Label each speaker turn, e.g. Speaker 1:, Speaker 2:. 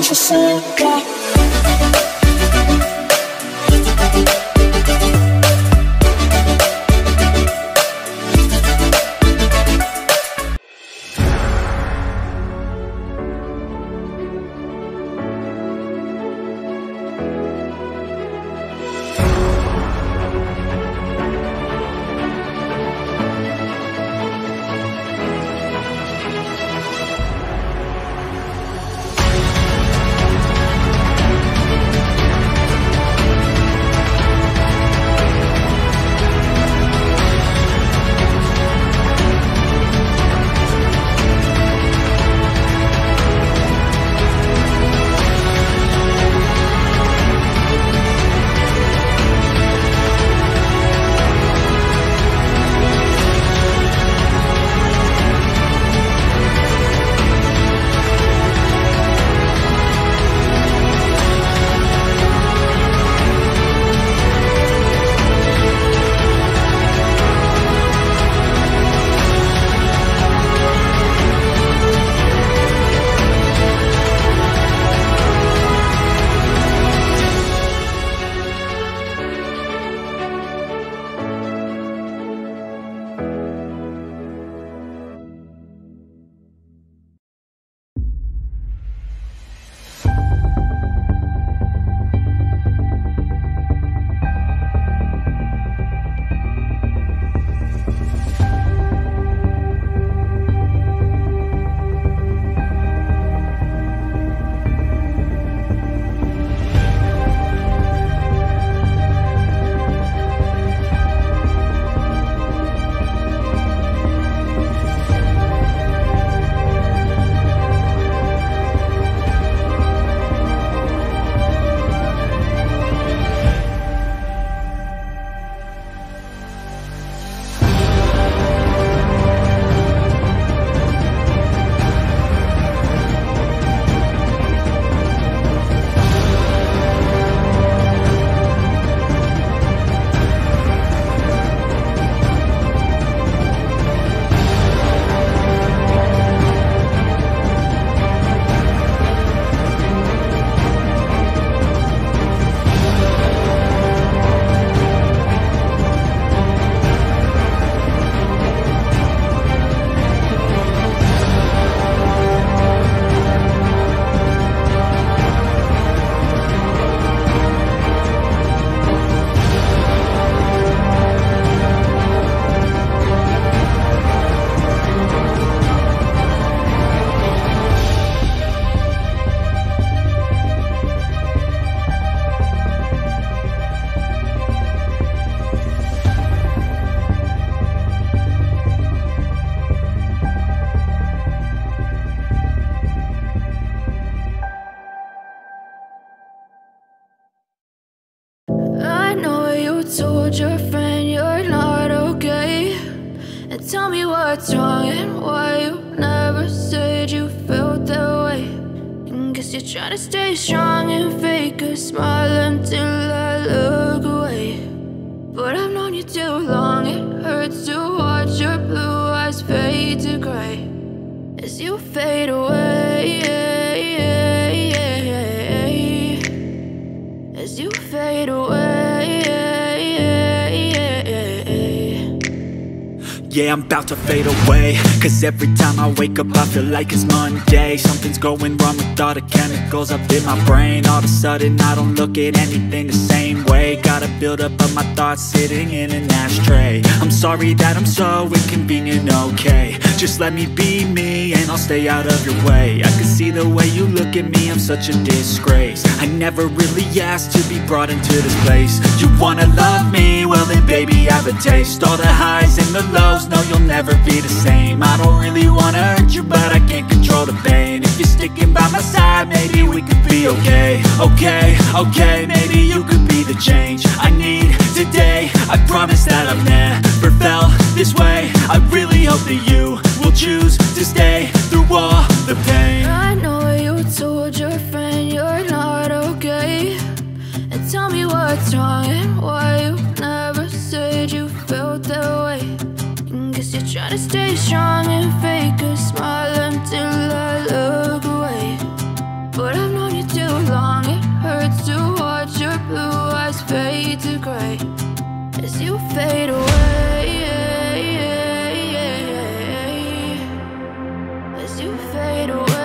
Speaker 1: what you say, yeah.
Speaker 2: told your friend you're not okay, and tell me what's wrong and why you never said you felt that way. And guess you're trying to stay strong and fake a smile until I look away. But I've known you too long, it hurts to watch your blue eyes fade to gray as you fade away, as you fade away.
Speaker 3: Yeah, I'm about to fade away, cause every time I wake up I feel like it's Monday. Something's going wrong with all the chemicals up in my brain. All of a sudden I don't look at anything the same way. Got a buildup of my thoughts sitting in an ashtray. I'm sorry that I'm so inconvenient, okay. Just let me be me and I'll stay out of your way. I can see the way you look at me, I'm such a disgrace. I never really asked to be brought into this place. You wanna love me? Well then baby I have a taste. All the highs and the lows, no, you'll never be the same. I don't really wanna hurt you, but I can't control the pain. If you're sticking by my side, maybe we could be okay. Okay, maybe you could be the change I need today. I promise that I've never felt this way. I really hope that you will choose to stay through all the pain.
Speaker 2: I know you told your friend you're not okay, and tell me what's wrong and why you never said you felt that way. Guess you're trying to stay strong and fake a smile until I look away. But I've known you as you fade away.